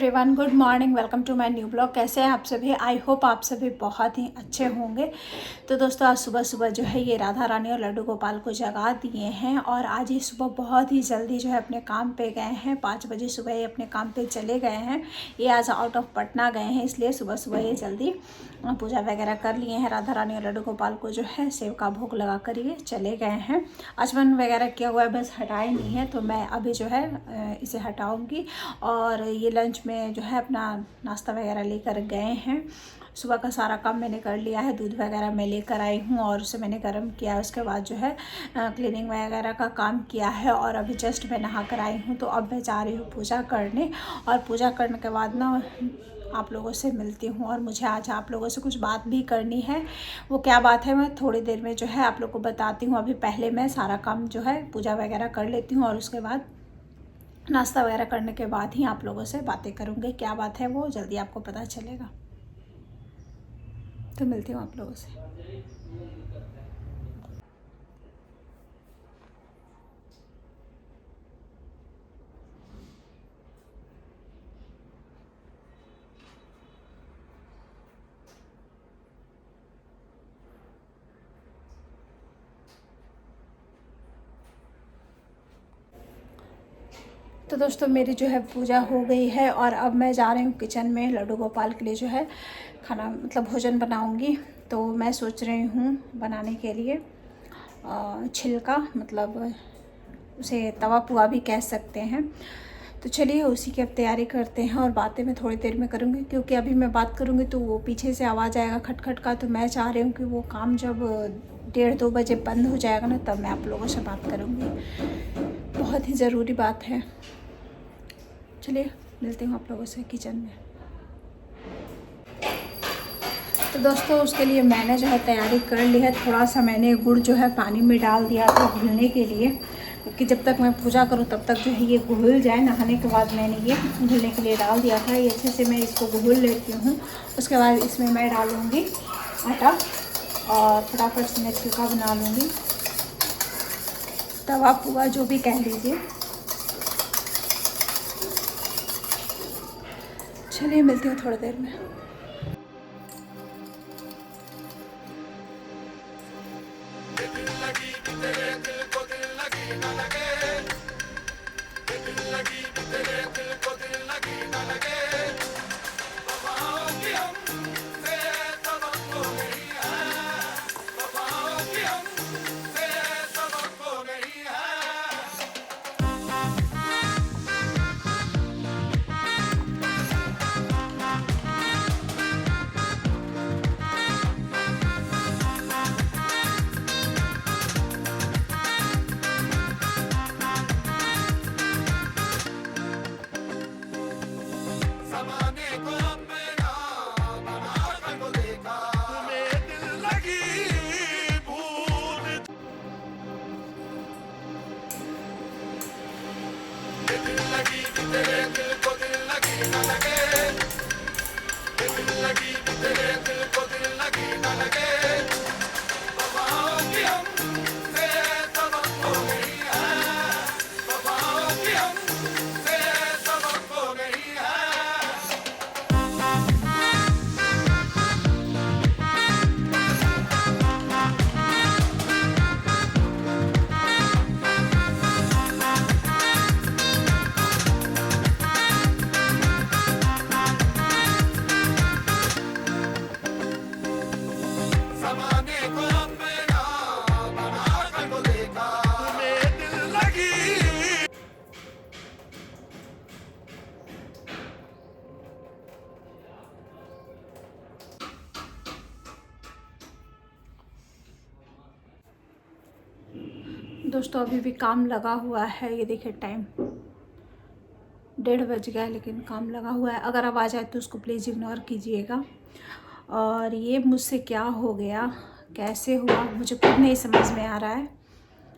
Everyone, good morning. Welcome to my new blog. कैसे हैं आप सभी? आई होप आप सभी बहुत ही अच्छे होंगे। तो दोस्तों, आज सुबह सुबह जो है ये राधा रानी और लड्डू गोपाल को जगा दिए हैं और आज ही सुबह बहुत ही जल्दी जो है अपने काम पे गए हैं। 5 बजे सुबह ये अपने काम पे चले गए हैं। ये आज आउट ऑफ पटना गए हैं, इसलिए सुबह सुबह ये जल्दी पूजा वगैरह कर लिए हैं। राधा रानी और लड्डू गोपाल को जो है सेव का भोग लगा कर ये चले गए हैं। आचमन वगैरह किया हुआ है, बस हटाए नहीं है, तो मैं अभी जो है इसे हटाऊँगी। और ये लंच में जो है अपना नाश्ता वगैरह लेकर गए हैं। सुबह का सारा काम मैंने कर लिया है। दूध वगैरह मैं लेकर आई हूँ और उसे मैंने गर्म किया। उसके बाद जो है क्लीनिंग वगैरह का काम किया है और अभी जस्ट मैं नहा कर आई हूँ। तो अब मैं जा रही हूँ पूजा करने और पूजा करने के बाद ना आप लोगों से मिलती हूँ। और मुझे आज आप लोगों से कुछ बात भी करनी है। वो क्या बात है मैं थोड़ी देर में जो है आप लोग को बताती हूँ। अभी पहले मैं सारा काम जो है पूजा वगैरह कर लेती हूँ और उसके बाद नाश्ता वगैरह करने के बाद ही आप लोगों से बातें करूँगी। क्या बात है वो जल्दी आपको पता चलेगा। तो मिलती हूँ आप लोगों से। तो दोस्तों, मेरी जो है पूजा हो गई है और अब मैं जा रही हूँ किचन में लड्डू गोपाल के लिए जो है खाना मतलब भोजन बनाऊँगी। तो मैं सोच रही हूँ बनाने के लिए छिलका, मतलब उसे तवा पुआ भी कह सकते हैं। तो चलिए उसी की अब तैयारी करते हैं और बातें मैं थोड़ी देर में करूँगी, क्योंकि अभी मैं बात करूँगी तो वो पीछे से आवाज़ आएगा खटखट का। तो मैं चाह रही हूँ कि वो काम जब 1:30-2 बजे बंद हो जाएगा ना, तब मैं आप लोगों से बात करूँगी। बहुत ही ज़रूरी बात है। चलिए मिलती हूँ आप लोगों से किचन में। तो दोस्तों, उसके लिए मैंने जो है तैयारी कर ली है। थोड़ा सा मैंने गुड़ जो है पानी में डाल दिया था घुलने के लिए, क्योंकि जब तक मैं पूजा करूं तब तक जो है ये घुल जाए। नहाने के बाद मैंने ये घुलने के लिए डाल दिया था। ये अच्छे से मैं इसको घुल लेती हूँ। उसके बाद इसमें मैं डालूँगी आटा और फटाफट से मैं छिलका बना लूँगी। तवा पुआ जो भी कह लीजिए। चलिए मिलती हूँ थोड़ी देर में। दोस्तों, अभी भी काम लगा हुआ है। ये देखिए टाइम 1:30 बज गया है, लेकिन काम लगा हुआ है। अगर आवाज़ आए तो उसको प्लीज़ इग्नोर कीजिएगा। और ये मुझसे क्या हो गया, कैसे हुआ, मुझे खुद नहीं समझ में आ रहा है।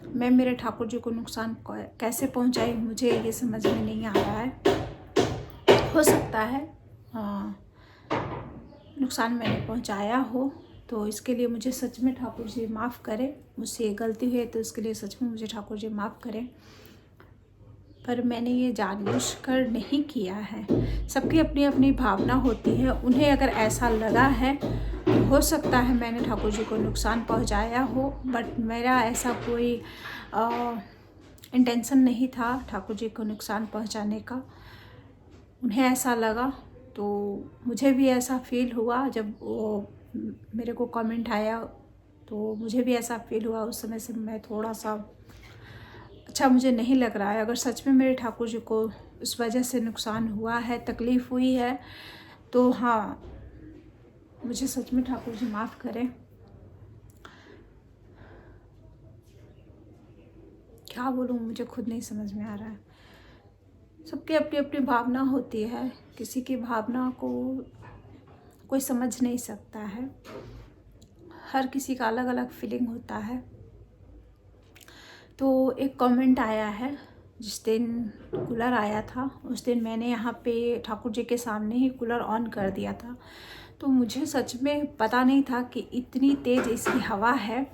मैं मेरे ठाकुर जी को नुकसान कैसे पहुंचाई, मुझे ये समझ में नहीं आ रहा है। हो सकता है नुकसान मैंने पहुंचाया हो, तो इसके लिए मुझे सच में ठाकुर जी माफ़ करें। मुझसे ये गलती हुई है तो इसके लिए सच में मुझे ठाकुर जी माफ़ करें। पर मैंने ये जानबूझकर नहीं किया है। सबकी अपनी अपनी भावना होती है। उन्हें अगर ऐसा लगा है तो हो सकता है मैंने ठाकुर जी को नुकसान पहुंचाया हो, बट मेरा ऐसा कोई इंटेंशन नहीं था ठाकुर जी को नुकसान पहुंचाने का। उन्हें ऐसा लगा तो मुझे भी ऐसा फील हुआ। जब वो मेरे को कमेंट आया तो मुझे भी ऐसा फील हुआ। उस समय से मैं थोड़ा सा अच्छा मुझे नहीं लग रहा है। अगर सच में मेरे ठाकुर जी को इस वजह से नुकसान हुआ है, तकलीफ़ हुई है, तो हाँ, मुझे सच में ठाकुर जी माफ़ करें। क्या बोलूँ, मुझे खुद नहीं समझ में आ रहा है। सबकी अपनी अपनी भावना होती है। किसी की भावना को कोई समझ नहीं सकता है। हर किसी का अलग अलग फीलिंग होता है। तो एक कमेंट आया है, जिस दिन कूलर आया था उस दिन मैंने यहाँ पे ठाकुर जी के सामने ही कूलर ऑन कर दिया था। तो मुझे सच में पता नहीं था कि इतनी तेज़ इसकी हवा है।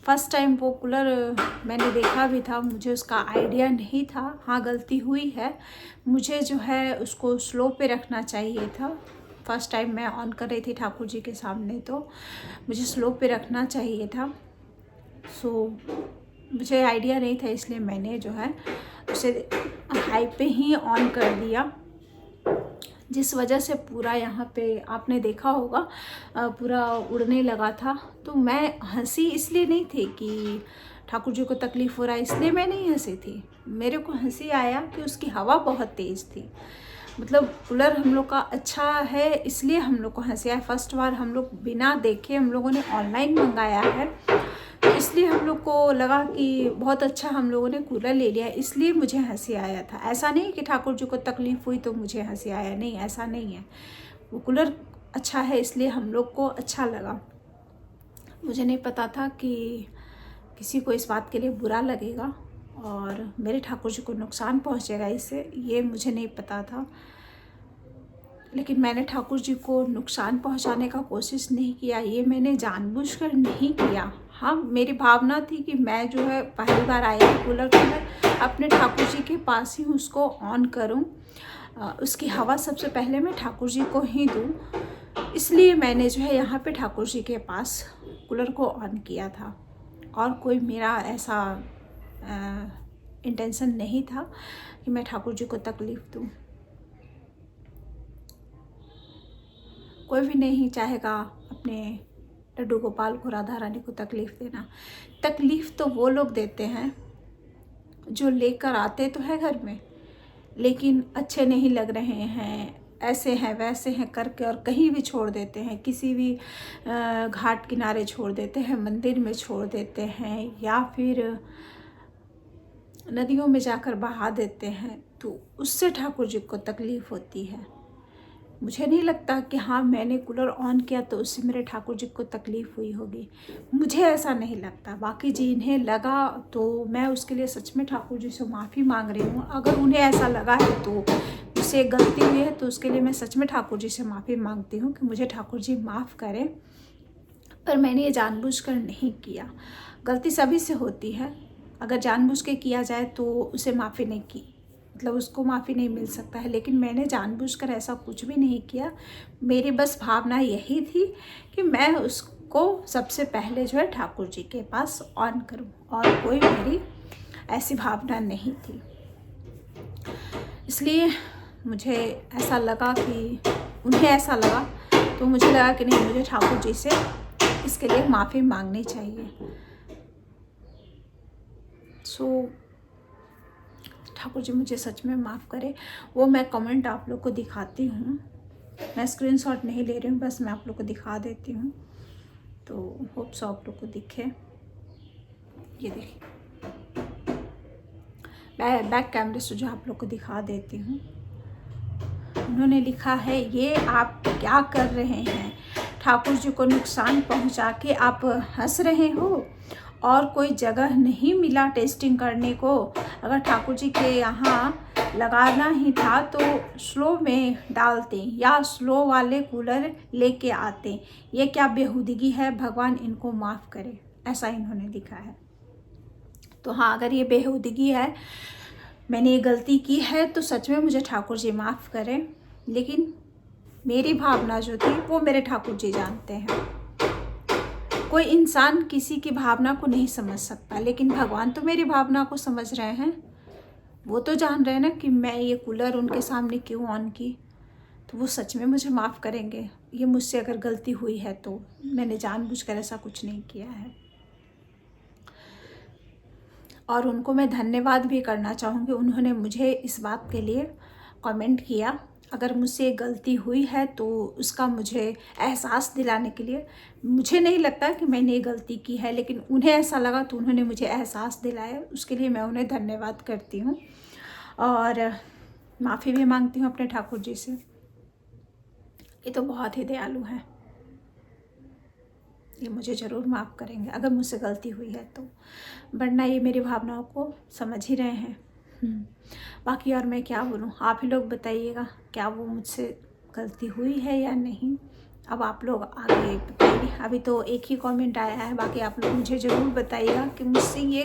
फर्स्ट टाइम वो कूलर मैंने देखा भी था, मुझे उसका आइडिया नहीं था। हाँ, गलती हुई है, मुझे जो है उसको स्लो पे रखना चाहिए था। फर्स्ट टाइम मैं ऑन कर रही थी ठाकुर जी के सामने, तो मुझे स्लो पे रखना चाहिए था। मुझे आइडिया नहीं था, इसलिए मैंने जो है उसे हाई पे ही ऑन कर दिया, जिस वजह से पूरा यहाँ पे आपने देखा होगा पूरा उड़ने लगा था। तो मैं हंसी इसलिए नहीं थी कि ठाकुर जी को तकलीफ़ हो रहा है, इसलिए मैं नहीं हंसी थी। मेरे को हंसी आया कि उसकी हवा बहुत तेज़ थी। मतलब कूलर हम लोग का अच्छा है, इसलिए हम लोग को हंसी आया। फर्स्ट बार हम लोग बिना देखे हम लोगों ने ऑनलाइन मंगाया है, तो इसलिए हम लोग को लगा कि बहुत अच्छा हम लोगों ने कूलर ले लिया, इसलिए मुझे हंसी आया था। ऐसा नहीं कि ठाकुर जी को तकलीफ़ हुई तो मुझे हंसी आया, नहीं, ऐसा नहीं है। वो कूलर अच्छा है इसलिए हम लोग को अच्छा लगा। मुझे नहीं पता था कि किसी को इस बात के लिए बुरा लगेगा और मेरे ठाकुर जी को नुकसान पहुंचेगा इससे, ये मुझे नहीं पता था। लेकिन मैंने ठाकुर जी को नुकसान पहुंचाने का कोशिश नहीं किया, ये मैंने जानबूझकर नहीं किया। हाँ, मेरी भावना थी कि मैं जो है पहली बार आया कूलर तो मैं अपने ठाकुर जी के पास ही उसको ऑन करूं, उसकी हवा सबसे पहले मैं ठाकुर जी को ही दूं, इसलिए मैंने जो है यहाँ पे ठाकुर जी के पास कूलर को ऑन किया था। और कोई मेरा ऐसा इंटेंशन नहीं था कि मैं ठाकुर जी को तकलीफ़ दूं। कोई भी नहीं चाहेगा अपने लड्डू गोपाल को, राधा रानी को तकलीफ़ देना। तकलीफ़ तो वो लोग देते हैं जो लेकर आते तो है घर में, लेकिन अच्छे नहीं लग रहे हैं, ऐसे हैं वैसे हैं करके और कहीं भी छोड़ देते हैं। किसी भी घाट किनारे छोड़ देते हैं, मंदिर में छोड़ देते हैं, या फिर नदियों में जाकर बहा देते हैं, तो उससे ठाकुर जी को तकलीफ़ होती है। मुझे नहीं लगता कि हाँ, मैंने कूलर ऑन किया तो उससे मेरे ठाकुर जी को तकलीफ़ हुई होगी, मुझे ऐसा नहीं लगता। बाकी जिन्हें लगा तो मैं उसके लिए सच में ठाकुर जी से माफ़ी मांग रही हूँ। अगर उन्हें ऐसा लगा है तो उससे गलती हुई है, तो उसके लिए मैं सच में ठाकुर जी से माफ़ी मांगती हूँ कि मुझे ठाकुर जी माफ़ करें। पर मैंने ये जानबूझकर नहीं किया। गलती सभी से होती है, अगर जानबूझ के किया जाए तो उसे माफ़ी नहीं की, मतलब उसको माफ़ी नहीं मिल सकता है। लेकिन मैंने जानबूझकर ऐसा कुछ भी नहीं किया। मेरी बस भावना यही थी कि मैं उसको सबसे पहले जो है ठाकुर जी के पास ऑन करूं, और कोई मेरी ऐसी भावना नहीं थी। इसलिए मुझे ऐसा लगा कि उन्हें ऐसा लगा, तो मुझे लगा कि नहीं, मुझे ठाकुर जी से इसके लिए माफ़ी मांगनी चाहिए। ठाकुर जी मुझे सच में माफ़ करें। वो मैं कमेंट आप लोग को दिखाती हूँ, मैं स्क्रीनशॉट नहीं ले रही हूँ, बस मैं आप लोग को दिखा देती हूँ, तो होप सो आप लोग को दिखे। ये देखिए, बैक कैमरे से जो आप लोग को दिखा देती हूँ। उन्होंने लिखा है, ये आप क्या कर रहे हैं, ठाकुर जी को नुकसान पहुँचा के आप हंस रहे हो, और कोई जगह नहीं मिला टेस्टिंग करने को। अगर ठाकुर जी के यहाँ लगाना ही था तो स्लो में डालते या स्लो वाले कूलर लेके आते। ये क्या बेहूदगी है, भगवान इनको माफ़ करे, ऐसा इन्होंने लिखा है। तो हाँ, अगर ये बेहूदगी है मैंने ये गलती की है तो सच में मुझे ठाकुर जी माफ़ करें, लेकिन मेरी भावना जो थी वो मेरे ठाकुर जी जानते हैं। कोई इंसान किसी की भावना को नहीं समझ सकता, लेकिन भगवान तो मेरी भावना को समझ रहे हैं। वो तो जान रहे हैं ना कि मैं ये कूलर उनके सामने क्यों ऑन की, तो वो सच में मुझे माफ़ करेंगे। ये मुझसे अगर गलती हुई है तो मैंने जानबूझकर ऐसा कुछ नहीं किया है। और उनको मैं धन्यवाद भी करना चाहूँगी, उन्होंने मुझे इस बात के लिए कमेंट किया। अगर मुझसे गलती हुई है तो उसका मुझे एहसास दिलाने के लिए, मुझे नहीं लगता कि मैंने ये गलती की है, लेकिन उन्हें ऐसा लगा तो उन्होंने मुझे एहसास दिलाया। उसके लिए मैं उन्हें धन्यवाद करती हूँ और माफ़ी भी मांगती हूँ अपने ठाकुर जी से। ये तो बहुत ही दयालु हैं, ये मुझे ज़रूर माफ़ करेंगे अगर मुझसे गलती हुई है तो, वरना ये मेरी भावनाओं को समझ ही रहे हैं। बाकी और मैं क्या बोलूँ, आप ही लोग बताइएगा क्या वो मुझसे गलती हुई है या नहीं। अब आप लोग आगे बताइए। अभी तो एक ही कमेंट आया है, बाकी आप लोग मुझे ज़रूर बताइएगा कि मुझसे ये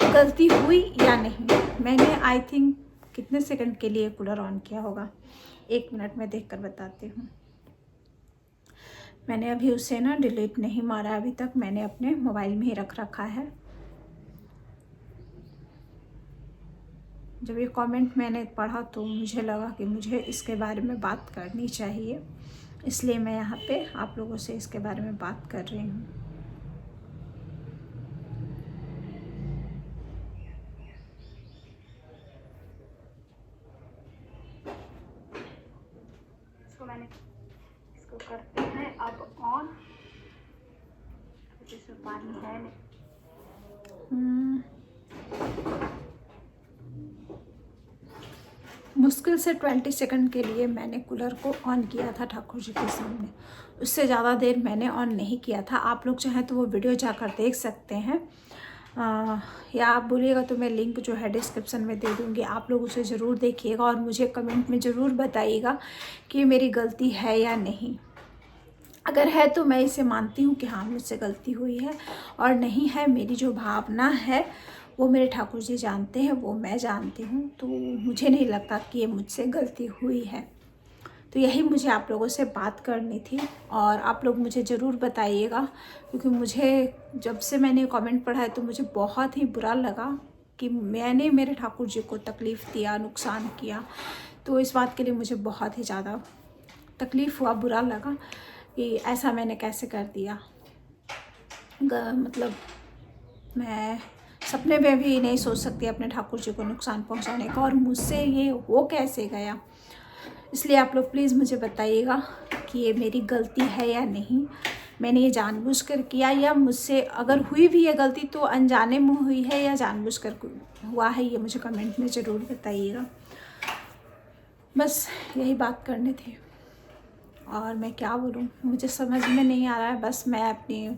गलती हुई या नहीं। मैंने आई थिंक कितने सेकंड के लिए कूलर ऑन किया होगा, 1 मिनट में देख कर बताती हूँ। मैंने अभी उसे ना डिलीट नहीं मारा अभी तक, मैंने अपने मोबाइल में ही रख रखा है। जब ये कमेंट मैंने पढ़ा तो मुझे लगा कि मुझे इसके बारे में बात करनी चाहिए, इसलिए मैं यहाँ पे आप लोगों से इसके बारे में बात कर रही हूँ। इसको करते हैं अब ऑन, इसमें पानी है नहीं। मुश्किल से 20 सेकंड के लिए मैंने कूलर को ऑन किया था ठाकुर जी के सामने, उससे ज़्यादा देर मैंने ऑन नहीं किया था। आप लोग चाहें तो वो वीडियो जाकर देख सकते हैं, या आप बोलिएगा तो मैं लिंक जो है डिस्क्रिप्शन में दे दूँगी, आप लोग उसे ज़रूर देखिएगा और मुझे कमेंट में ज़रूर बताइएगा कि मेरी गलती है या नहीं। अगर है तो मैं इसे मानती हूँ कि हाँ मुझसे गलती हुई है, और नहीं है, मेरी जो भावना है वो मेरे ठाकुर जी जानते हैं, वो मैं जानती हूँ, तो मुझे नहीं लगता कि ये मुझसे गलती हुई है। तो यही मुझे आप लोगों से बात करनी थी, और आप लोग मुझे ज़रूर बताइएगा, क्योंकि मुझे जब से मैंने कमेंट पढ़ा है तो मुझे बहुत ही बुरा लगा कि मैंने मेरे ठाकुर जी को तकलीफ़ दिया, नुकसान किया। तो इस बात के लिए मुझे बहुत ही ज़्यादा तकलीफ़ हुआ, बुरा लगा कि ऐसा मैंने कैसे कर दिया। मतलब मैं सपने में भी नहीं सोच सकती अपने ठाकुर जी को नुकसान पहुंचाने का, और मुझसे ये हो कैसे गया। इसलिए आप लोग प्लीज़ मुझे बताइएगा कि ये मेरी गलती है या नहीं, मैंने ये जानबूझकर किया, या मुझसे अगर हुई भी है गलती तो अनजाने में हुई है या जानबूझकर हुआ है, ये मुझे कमेंट में ज़रूर बताइएगा। बस यही बात करनी थी, और मैं क्या बोलूँ मुझे समझ में नहीं आ रहा है। बस मैं अपनी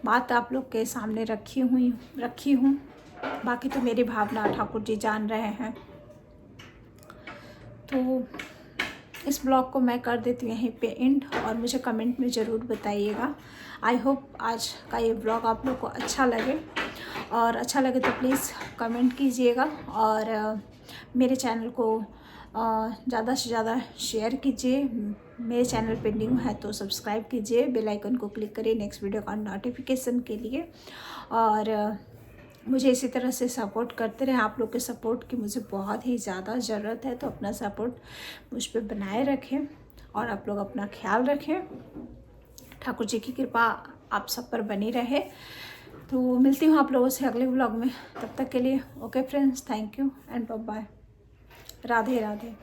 बात आप लोग के सामने रखी हूँ। बाकी तो मेरी भावना ठाकुर जी जान रहे हैं। तो इस ब्लॉग को मैं कर देती हूँ यहीं पे एंड, और मुझे कमेंट में ज़रूर बताइएगा। आई होप आज का ये ब्लॉग आप लोग को अच्छा लगे, और अच्छा लगे तो प्लीज़ कमेंट कीजिएगा, और मेरे चैनल को ज़्यादा से ज़्यादा शेयर कीजिए। मेरे चैनल पे न्यू है तो सब्सक्राइब कीजिए, बेल आइकन को क्लिक करिए नेक्स्ट वीडियो का नोटिफिकेशन के लिए, और मुझे इसी तरह से सपोर्ट करते रहें। आप लोग के सपोर्ट की मुझे बहुत ही ज़्यादा ज़रूरत है, तो अपना सपोर्ट मुझ पर बनाए रखें, और आप लोग अपना ख्याल रखें। ठाकुर जी की कृपा आप सब पर बनी रहे। तो मिलती हूँ आप लोगों से अगले व्लॉग में, तब तक के लिए okay friends, thank you and bye bye, Radhe Radhe.